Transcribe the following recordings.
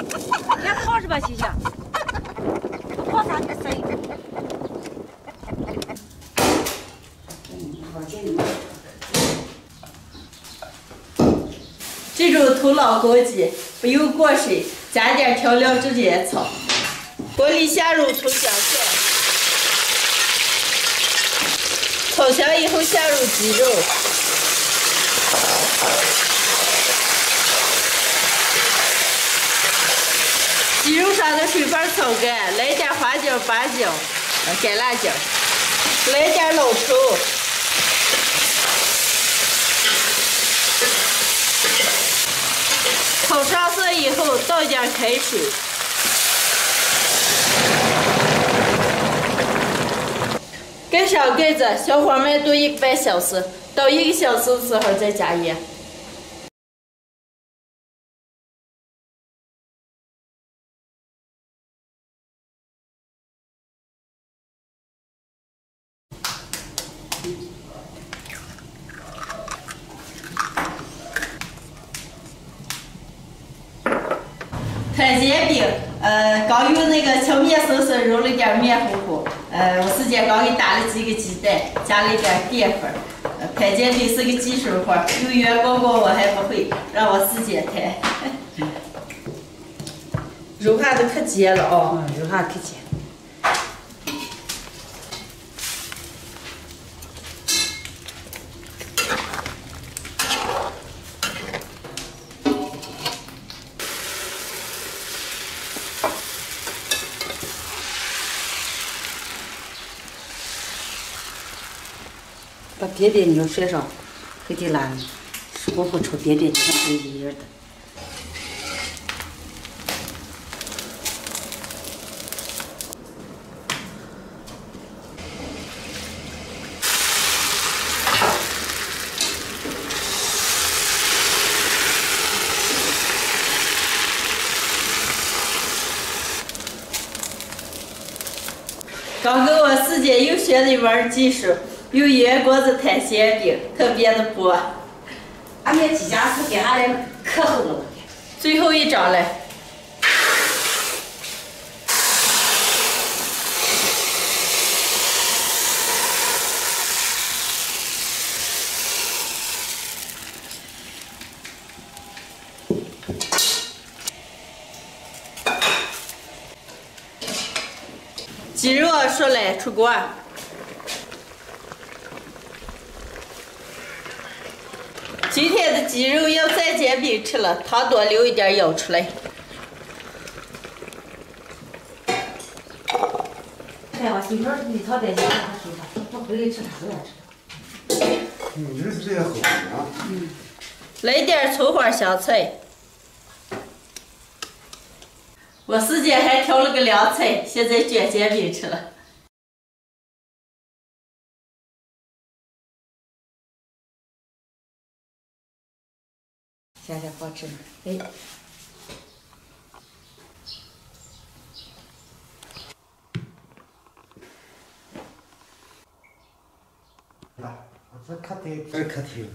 别跑是吧，西西？跑啥这声音？这种头脑高级，不用过水，加点调料直接炒。锅里下入葱姜蒜，炒香以后下入鸡肉。 鸡肉上的水分炒干，来点花椒、八角、干辣椒，来点老抽，炒上色以后倒点开水，盖上盖子，小火焖炖1个半小时，到1个小时的时候再加盐。 摊煎饼，刚用那个荞面丝丝揉了点面糊糊，我师姐刚给打了几个鸡蛋，加了一点淀粉。摊煎饼是个技术活，有员工工我还不会，让我师姐摊。肉还都可煎了哦，肉还可煎。 把边边肉甩上，回去拿火候炒边边，就像一样的。刚跟我师姐又学了一门技术。 用圆锅子摊煎饼，特别的薄。俺们鸡架子给俺的可厚了。最后一张来。鸡肉熟了，出锅。 今天的鸡肉要蘸煎饼吃了，汤多留一点舀出来。哎，我媳妇儿一炒在家，她说她回来吃她爱吃。你这是这些好啊。来点葱花香菜。我师姐还调了个凉菜，现在卷煎饼吃了。 现在好吃。哎，这客厅，这是客厅。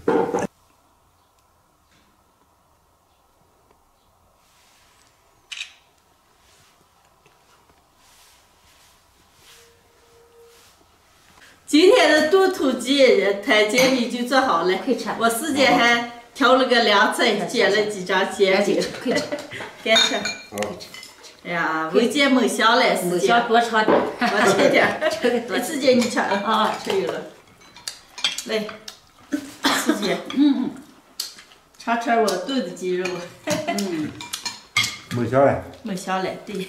今天的炖土鸡摊煎饼就做好了，可以吃。我师姐还。 调了个凉菜，煎了几张煎饼，可以吃，该吃。哎呀，味见猛香了，师姐。多尝点，我吃点。多师姐你吃啊，吃有了。来，师姐，尝尝我炖的鸡肉。猛香嘞。猛香嘞，对。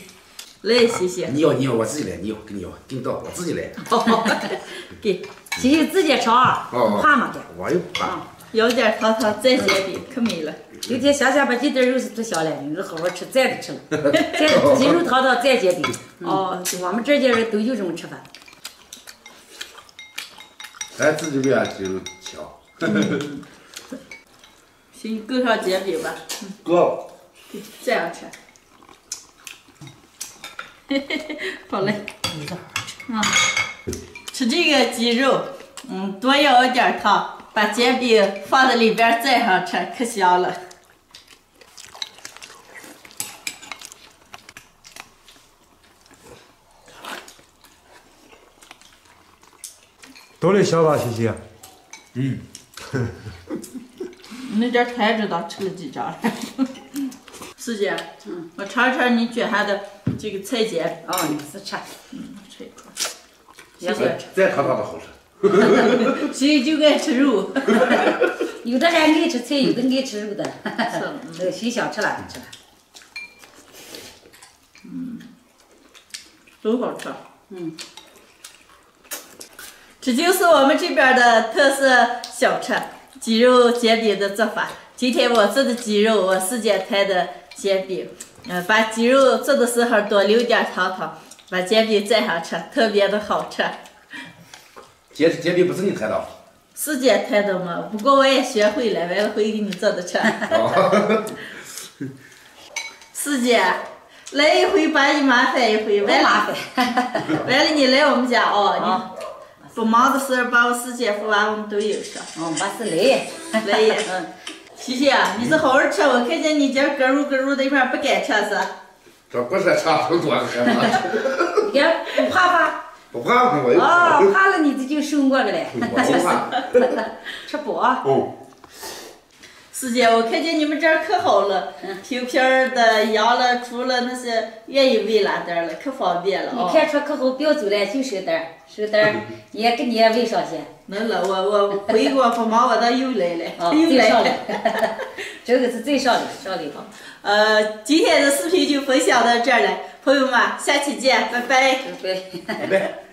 来，谢谢。你要，我自己来，给你倒，我自己来。给。谢谢自己尝，怕嘛的。我又怕。 舀点汤汤蘸煎饼，可美了。有天香香把鸡蛋肉是做香了，你好好吃，蘸着吃了。蘸鸡肉汤汤蘸煎饼。哦，我们这些人都有这种吃法。咱自己给俺鸡肉强。行，够上煎饼吧。够。这样吃。好嘞。吃这个鸡肉，多舀一点汤。 把煎饼放在里边蘸上吃，可香了。多的小吧，谢谢。嗯。你这太知道吃了几招了。师姐，我尝尝你卷下的这个菜秸。哦，你是吃。吃一口。谢谢。再看他的好吃。谁就爱吃肉。有的还爱吃菜，有的爱吃肉的。那个谁想吃了就吃了。都好吃。这就是我们这边的特色小吃——鸡肉煎饼的做法。今天我做的鸡肉，我师姐摊的煎饼。把鸡肉做的时候多留点汤汤，把煎饼蘸上吃，特别的好吃。煎饼不是你摊的？师姐摊的嘛，不过我也学会了，完了会给你做的吃。师姐，来一回把你麻烦一回，完了你来我们家哦，你不忙的时候把我师姐扶完，我们都有事。把事来。谢谢啊，你是好好吃，我看见你这咯肉咯肉的一面不敢吃是？这不是差很多，还吗？你不怕吧？不怕我。怕了你这就受过了嘞。我不怕。吃饱。师姐，我看见你们这儿可好了，平平的养了，除了那些愿意喂拉蛋了，可方便了。你看出可好，不要走了，就收单，收单，你也给你也喂上去。能了，我回国不忙，我倒又来了，又来了。这个是最上的，上的好。今天的视频就分享到这儿了，朋友们，下期见，拜拜。拜拜。拜拜。